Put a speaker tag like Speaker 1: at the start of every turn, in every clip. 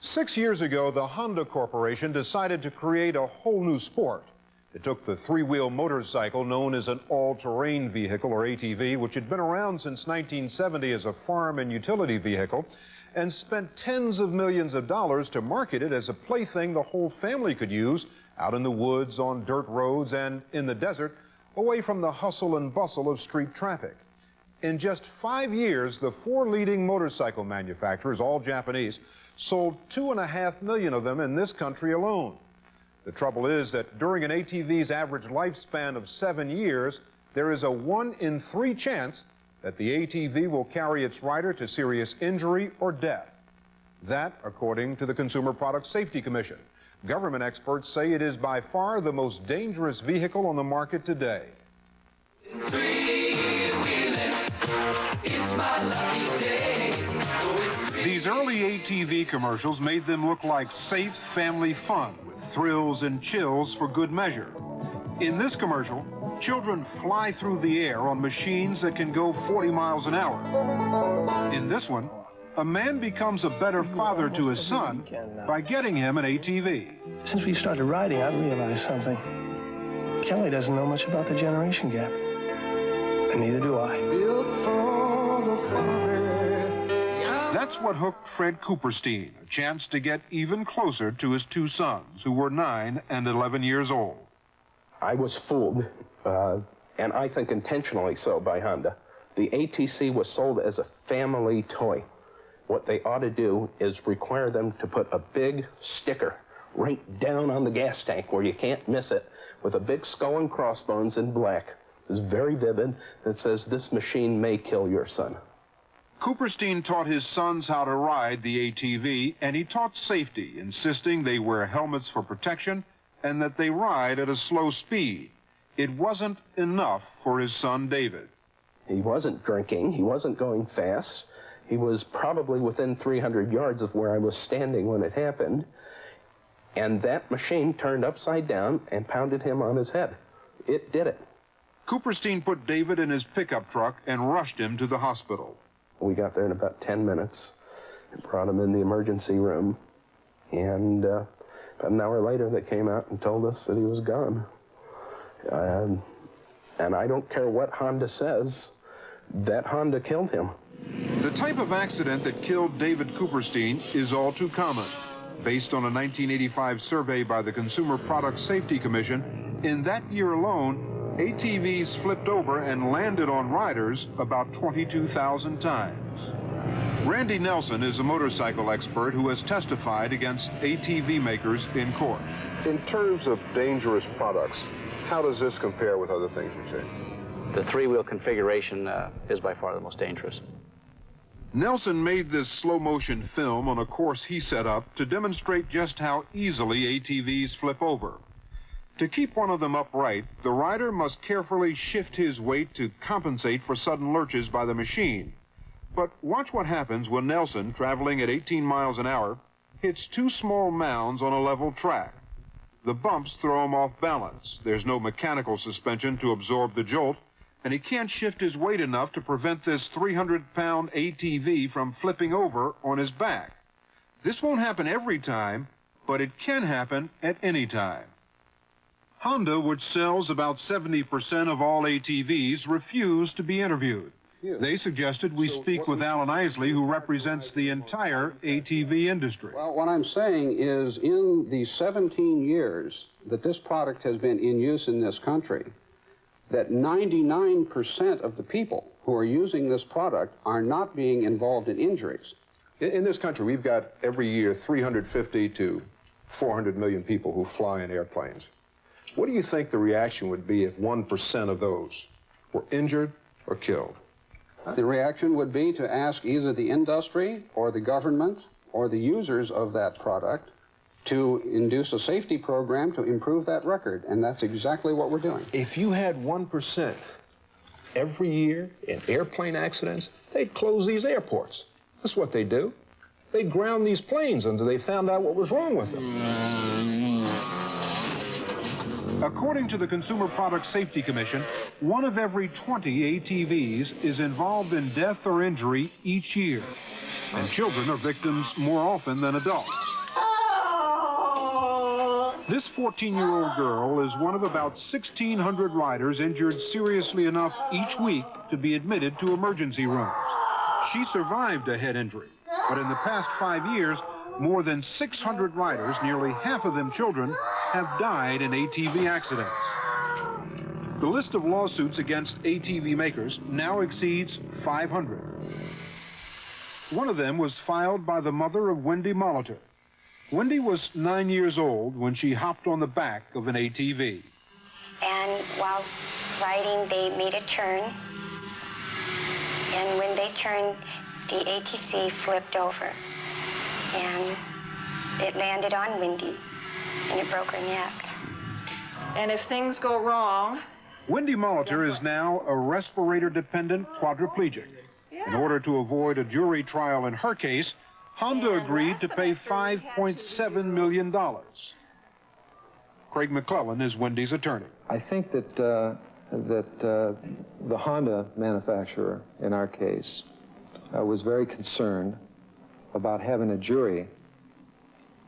Speaker 1: 6 years ago, the Honda Corporation decided to create a whole new sport. It took the three-wheel motorcycle known as an all-terrain vehicle, or ATV, which had been around since 1970 as a farm and utility vehicle, and spent tens of millions of dollars to market it as a plaything the whole family could use out in the woods, on dirt roads, and in the desert, away from the hustle and bustle of street traffic. In just 5 years, the 4 leading motorcycle manufacturers, all Japanese, sold 2.5 million of them in this country alone. The trouble is that during an ATV's average lifespan of 7 years, there is a 1 in 3 chance that the ATV will carry its rider to serious injury or death. That, according to the Consumer Product Safety Commission. Government experts say it is by far the most dangerous vehicle on the market today.
Speaker 2: It's my lucky day.
Speaker 1: These early ATV commercials made them look like safe family fun with thrills and chills for good measure. In this commercial, children fly through the air on machines that can go 40 miles an hour. In this one, a man becomes a better father to his son by getting him an ATV.
Speaker 3: Since we started riding, I realized something. Kelly doesn't know much about the generation gap. And neither do I.
Speaker 1: That's what hooked Fred Cooperstein, a chance to get even closer to his 2 sons, who were 9 and 11 years old.
Speaker 4: I was fooled, and I think intentionally so, by Honda. The ATC was sold as a family toy. What they ought to do is require them to put a big sticker right down on the gas tank where you can't miss it, with a big skull and crossbones in black. It's very vivid, that says, "This machine may kill your son."
Speaker 1: Cooperstein taught his sons how to ride the ATV, and he taught safety, insisting they wear helmets for protection and that they ride at a slow speed. It wasn't enough for his son David.
Speaker 4: He wasn't drinking, he wasn't going fast. He was probably within 300 yards of where I was standing when it happened, and that machine turned upside down and pounded him on his head. It did it.
Speaker 1: Cooperstein put David in his pickup truck and rushed him to the hospital.
Speaker 4: We got there in about 10 minutes and brought him in the emergency room. And about an hour later, they came out and told us that he was gone. And I don't care what Honda says, that Honda killed him.
Speaker 1: The type of accident that killed David Cooperstein is all too common. Based on a 1985 survey by the Consumer Product Safety Commission, in that year alone, ATVs flipped over and landed on riders about 22,000 times. Randy Nelson is a motorcycle expert who has testified against ATV makers in court.
Speaker 5: In terms of dangerous products, how does this compare with other things you've seen?
Speaker 6: The three-wheel configuration is by far the most dangerous.
Speaker 1: Nelson made this slow-motion film on a course he set up to demonstrate just how easily ATVs flip over. To keep one of them upright, the rider must carefully shift his weight to compensate for sudden lurches by the machine. But watch what happens when Nelson, traveling at 18 miles an hour, hits 2 small mounds on a level track. The bumps throw him off balance. There's no mechanical suspension to absorb the jolt, and he can't shift his weight enough to prevent this 300-pound ATV from flipping over on his back. This won't happen every time, but it can happen at any time. Honda, which sells about 70% of all ATVs, refused to be interviewed. They suggested we speak with Alan Isley, who represents the entire ATV industry.
Speaker 7: Well, what I'm saying is, in the 17 years that this product has been in use in this country, that 99% of the people who are using this product are not being involved in injuries.
Speaker 5: In this country, we've got every year 350 to 400 million people who fly in airplanes. What do you think the reaction would be if 1% of those were injured or killed?
Speaker 7: The reaction would be to ask either the industry or the government or the users of that product to induce a safety program to improve that record, and that's exactly what we're doing.
Speaker 5: If you had 1% every year in airplane accidents, they'd close these airports. That's what they do. They'd ground these planes until they found out what was wrong with them.
Speaker 1: According to the Consumer Product Safety Commission, 1 of every 20 ATVs is involved in death or injury each year. and children are victims more often than adults. This 14-year-old girl is one of about 1,600 riders injured seriously enough each week to be admitted to emergency rooms. She survived a head injury, but in the past 5 years, more than 600 riders, nearly half of them children, have died in ATV accidents. The list of lawsuits against ATV makers now exceeds 500. One of them was filed by the mother of Wendy Molitor. Wendy was 9 years old when she hopped on the back of an ATV.
Speaker 2: And while riding, they made a turn. And when they turned, the ATC flipped over. And it landed on Wendy, and it broke her neck.
Speaker 8: And if things go wrong...
Speaker 1: Wendy Molitor is now a respirator-dependent quadriplegic. In order to avoid a jury trial in her case, Honda agreed to pay $5.7 million. Craig McClellan is Wendy's attorney.
Speaker 9: I think that the Honda manufacturer, in our case, was very concerned about having a jury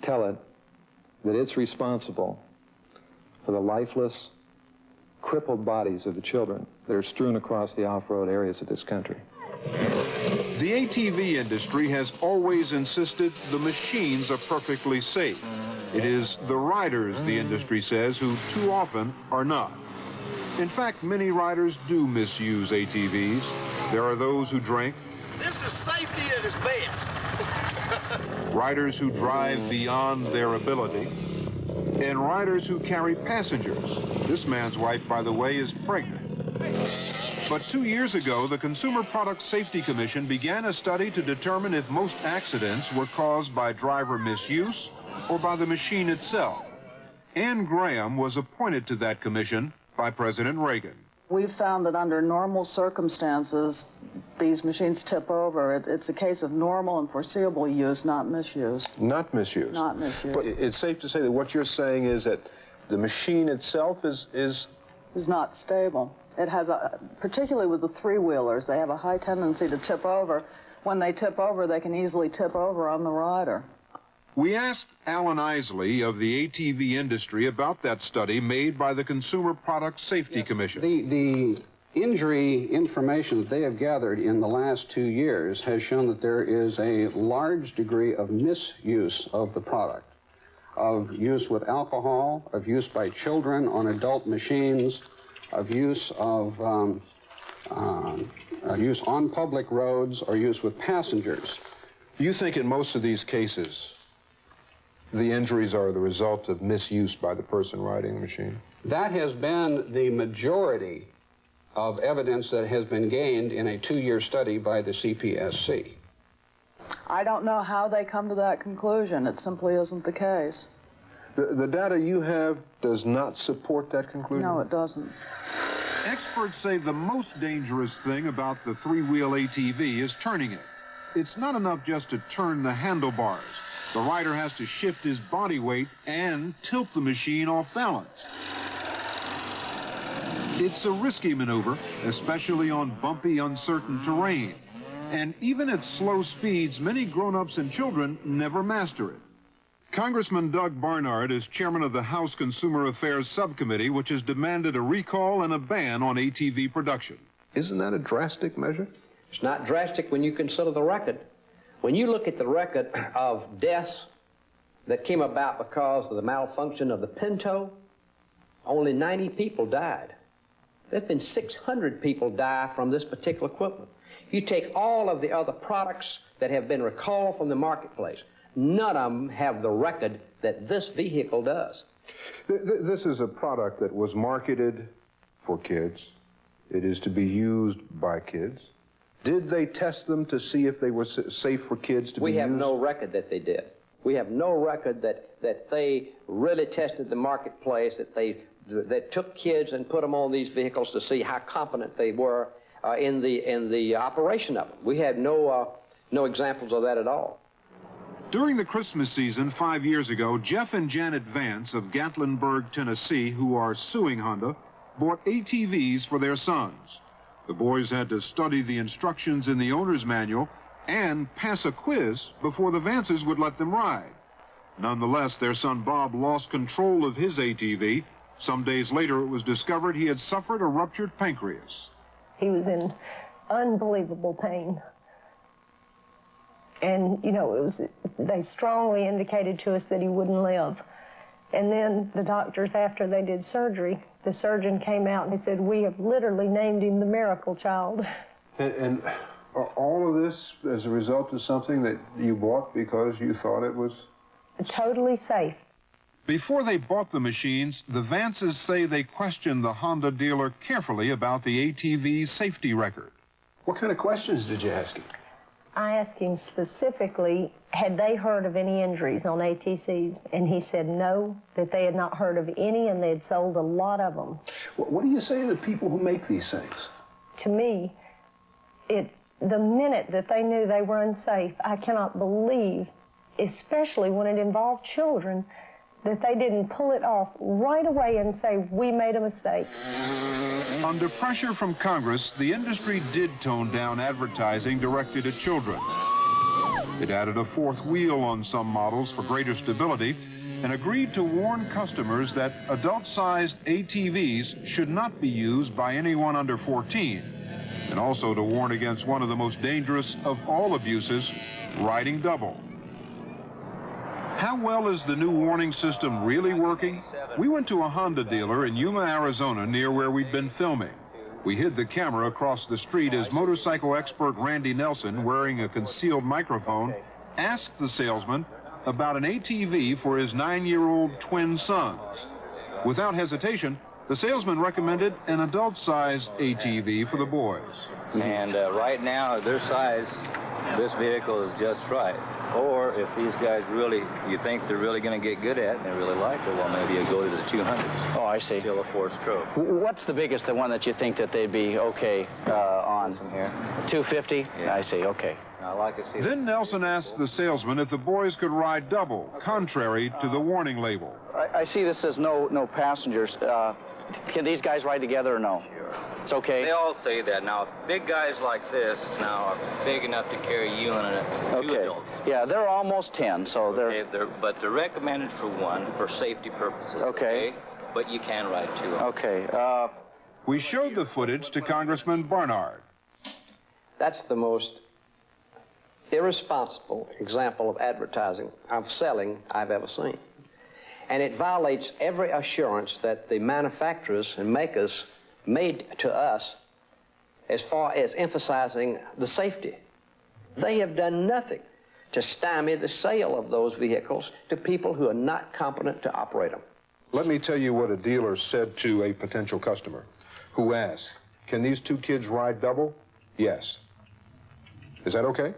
Speaker 9: tell it that it's responsible for the lifeless, crippled bodies of the children that are strewn across the off-road areas of this country.
Speaker 1: The ATV industry has always insisted the machines are perfectly safe. It is the riders, the industry says, who too often are not. In fact, many riders do misuse ATVs. There are those who drink.
Speaker 10: This is safety at its best.
Speaker 1: Riders who drive beyond their ability. And riders who carry passengers. This man's wife, by the way, is pregnant. But 2 years ago, the Consumer Product Safety Commission began a study to determine if most accidents were caused by driver misuse or by the machine itself. Ann Graham was appointed to that commission by President Reagan.
Speaker 8: We've found that under normal circumstances, these machines tip over. It's a case of normal and foreseeable use, not misuse.
Speaker 5: Not misuse.
Speaker 8: Not misuse.
Speaker 5: But it's safe to say that what you're saying is that the machine itself is
Speaker 8: not stable. It has particularly with the three-wheelers, they have a high tendency to tip over. When they tip over, they can easily tip over on the rider.
Speaker 1: We asked Alan Isley of the ATV industry about that study made by the Consumer Product Safety Commission.
Speaker 7: The injury information that they have gathered in the last 2 years has shown that there is a large degree of misuse of the product, of use with alcohol, of use by children on adult machines, of use on public roads, or use with passengers.
Speaker 5: You think in most of these cases, the injuries are the result of misuse by the person riding the machine?
Speaker 7: That has been the majority of evidence that has been gained in a 2-year study by the CPSC.
Speaker 8: I don't know how they come to that conclusion. It simply isn't the case.
Speaker 5: The data you have does not support that conclusion?
Speaker 8: No, it doesn't.
Speaker 1: Experts say the most dangerous thing about the three-wheel ATV is turning it. It's not enough just to turn the handlebars. The rider has to shift his body weight and tilt the machine off balance. It's a risky maneuver, especially on bumpy, uncertain terrain. And even at slow speeds, many grown-ups and children never master it. Congressman Doug Barnard is chairman of the House Consumer Affairs Subcommittee, which has demanded a recall and a ban on ATV production.
Speaker 5: Isn't that a drastic measure?
Speaker 11: It's not drastic when you consider the record. When you look at the record of deaths that came about because of the malfunction of the Pinto, only 90 people died. There's been 600 people die from this particular equipment. You take all of the other products that have been recalled from the marketplace, none of them have the record that this vehicle does.
Speaker 5: This is a product that was marketed for kids. It is to be used by kids. Did they test them to see if they were safe for kids to be used?
Speaker 11: We have no record that they did. We have no record that they really tested the marketplace, that they took kids and put them on these vehicles to see how competent they were in the operation of them. We had no examples of that at all.
Speaker 1: During the Christmas season 5 years ago, Jeff and Janet Vance of Gatlinburg, Tennessee, who are suing Honda, bought ATVs for their sons. The boys had to study the instructions in the owner's manual and pass a quiz before the Vances would let them ride. Nonetheless, their son Bob lost control of his ATV. Some days later, it was discovered he had suffered a ruptured pancreas.
Speaker 12: He was in unbelievable pain. And, you know, they strongly indicated to us that he wouldn't live. And then the doctors, after they did surgery, the surgeon came out and he said, "We have literally named him the miracle child."
Speaker 5: And are all of this as a result of something that you bought because you thought it was
Speaker 12: totally safe?
Speaker 1: Before they bought the machines, the Vances say they questioned the Honda dealer carefully about the ATV's safety record.
Speaker 5: What kind of questions did you ask him?
Speaker 12: I asked him specifically, had they heard of any injuries on ATCs? And he said no, that they had not heard of any, and they had sold a lot of them.
Speaker 5: What do you say to the people who make these things?
Speaker 12: To me, the minute that they knew they were unsafe, I cannot believe, especially when it involved children, that they didn't pull it off right away and say, "We made a mistake."
Speaker 1: Under pressure from Congress, the industry did tone down advertising directed at children. It added a fourth wheel on some models for greater stability and agreed to warn customers that adult-sized ATVs should not be used by anyone under 14, and also to warn against one of the most dangerous of all abuses, riding double. How well is the new warning system really working? We went to a Honda dealer in Yuma, Arizona, near where we'd been filming. We hid the camera across the street as motorcycle expert Randy Nelson, wearing a concealed microphone, asked the salesman about an ATV for his 9-year-old twin sons. Without hesitation, the salesman recommended an adult-sized ATV for the boys.
Speaker 13: And right now, their size, this vehicle is just right. Or if these guys really, you think they're really going to get good at it and they really like it, well, maybe you go to the 200.
Speaker 6: Oh, I see.
Speaker 13: Still a 4-stroke.
Speaker 6: What's the biggest, the one that you think that they'd be okay on?
Speaker 13: From here.
Speaker 6: 250?
Speaker 13: Yeah.
Speaker 6: I see, okay.
Speaker 13: I like to see.
Speaker 1: Then Nelson asked the salesman if the boys could ride double, contrary to the warning label.
Speaker 6: I see this says no passengers. Can these guys ride together or no?
Speaker 13: Sure.
Speaker 6: It's okay?
Speaker 13: They all say that. Now, big guys like this now are big enough to carry you and two adults.
Speaker 6: Yeah, they're almost 10, so
Speaker 13: but they're recommended for one for safety purposes.
Speaker 6: Okay.
Speaker 13: But you can ride two.
Speaker 6: Okay.
Speaker 1: We showed the footage to Congressman Barnard.
Speaker 11: That's the most irresponsible example of advertising, of selling, I've ever seen. And it violates every assurance that the manufacturers and makers made to us as far as emphasizing the safety. They have done nothing to stymie the sale of those vehicles to people who are not competent to operate them.
Speaker 5: Let me tell you what a dealer said to a potential customer who asked, "Can these two kids ride double?" "Yes." Is that okay?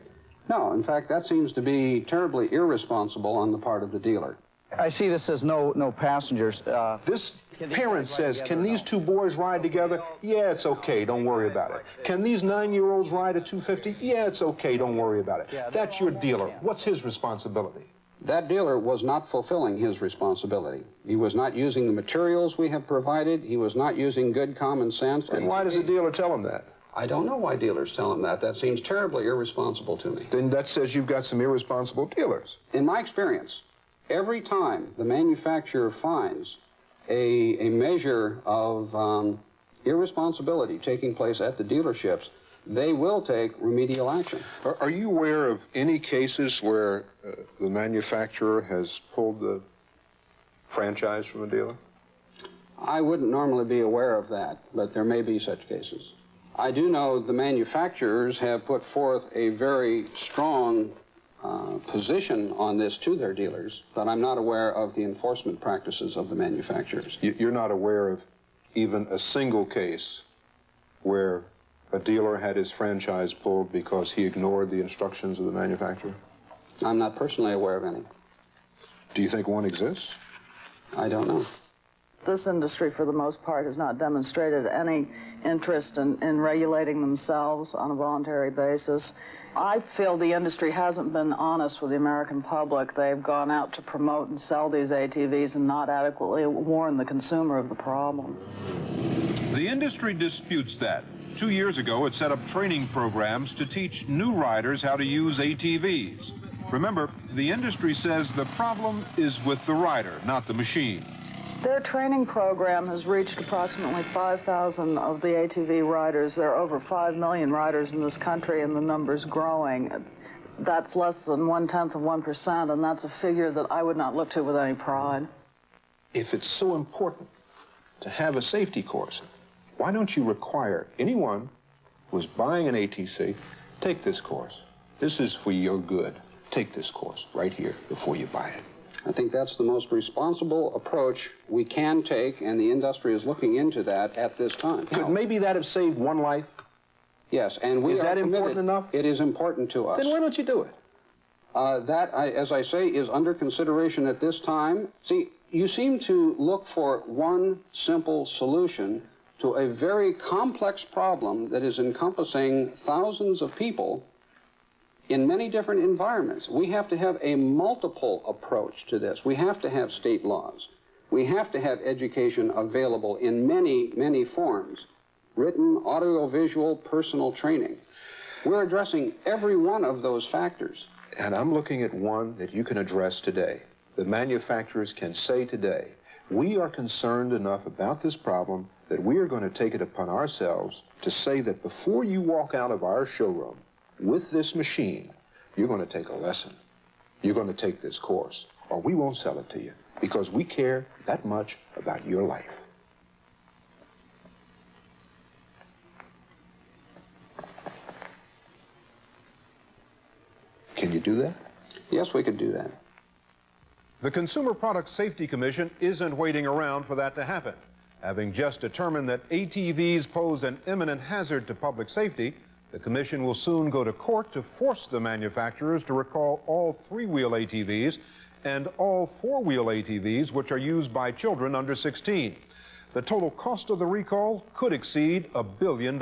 Speaker 7: No, in fact, that seems to be terribly irresponsible on the part of the dealer.
Speaker 6: I see this says no passengers.
Speaker 5: This parent says, "Can these two boys ride together?" "Yeah, it's okay, don't worry about it." "Can these 9-year-olds ride a 250? "Yeah, it's okay, don't worry about it." That's your dealer. What's his responsibility?
Speaker 7: That dealer was not fulfilling his responsibility. He was not using the materials we have provided. He was not using good common sense.
Speaker 5: And why does the dealer tell him that?
Speaker 7: I don't know why dealers tell him that. That seems terribly irresponsible to me.
Speaker 5: Then that says you've got some irresponsible dealers.
Speaker 7: In my experience, every time the manufacturer finds a measure of irresponsibility taking place at the dealerships, they will take remedial action.
Speaker 5: Are you aware of any cases where the manufacturer has pulled the franchise from a dealer?
Speaker 7: I wouldn't normally be aware of that, but there may be such cases. I do know the manufacturers have put forth a very strong position on this to their dealers, but I'm not aware of the enforcement practices of the manufacturers.
Speaker 5: You're not aware of even a single case where a dealer had his franchise pulled because he ignored the instructions of the manufacturer?
Speaker 7: I'm not personally aware of any.
Speaker 5: Do you think one exists?
Speaker 7: I don't know.
Speaker 8: This industry, for the most part, has not demonstrated any interest in regulating themselves on a voluntary basis. I feel the industry hasn't been honest with the American public. They've gone out to promote and sell these ATVs and not adequately warn the consumer of the problem.
Speaker 1: The industry disputes that. 2 years ago, it set up training programs to teach new riders how to use ATVs. Remember, the industry says the problem is with the rider, not the machine.
Speaker 8: Their training program has reached approximately 5,000 of the ATV riders. There are over 5 million riders in this country, and the number's growing. That's less than 0.1%, and that's a figure that I would not look to with any pride.
Speaker 5: If it's so important to have a safety course, why don't you require anyone who's buying an ATC, take this course. This is for your good. Take this course right here before you buy it.
Speaker 7: I think that's the most responsible approach we can take, and the industry is looking into that at this time.
Speaker 5: Could maybe that have saved one life?
Speaker 7: Yes, and we
Speaker 5: Is that
Speaker 7: committed.
Speaker 5: important enough?
Speaker 7: It is important to us.
Speaker 5: Then why don't you do it?
Speaker 7: As I say, is under consideration at this time. See, you seem to look for one simple solution to a very complex problem that is encompassing thousands of people in many different environments. We have to have a multiple approach to this. We have to have state laws. We have to have education available in many, many forms. Written, audiovisual, personal training. We're addressing every one of those factors.
Speaker 5: And I'm looking at one that you can address today. The manufacturers can say today, we are concerned enough about this problem that we are going to take it upon ourselves to say that before you walk out of our showroom with this machine, you're going to take a lesson. You're going to take this course, or we won't sell it to you because we care that much about your life. Can you do that?
Speaker 7: Yes, we could do that.
Speaker 1: The Consumer Product Safety Commission isn't waiting around for that to happen. Having just determined that ATVs pose an imminent hazard to public safety, the commission will soon go to court to force the manufacturers to recall all three-wheel ATVs and all four-wheel ATVs which are used by children under 16. The total cost of the recall could exceed $1 billion.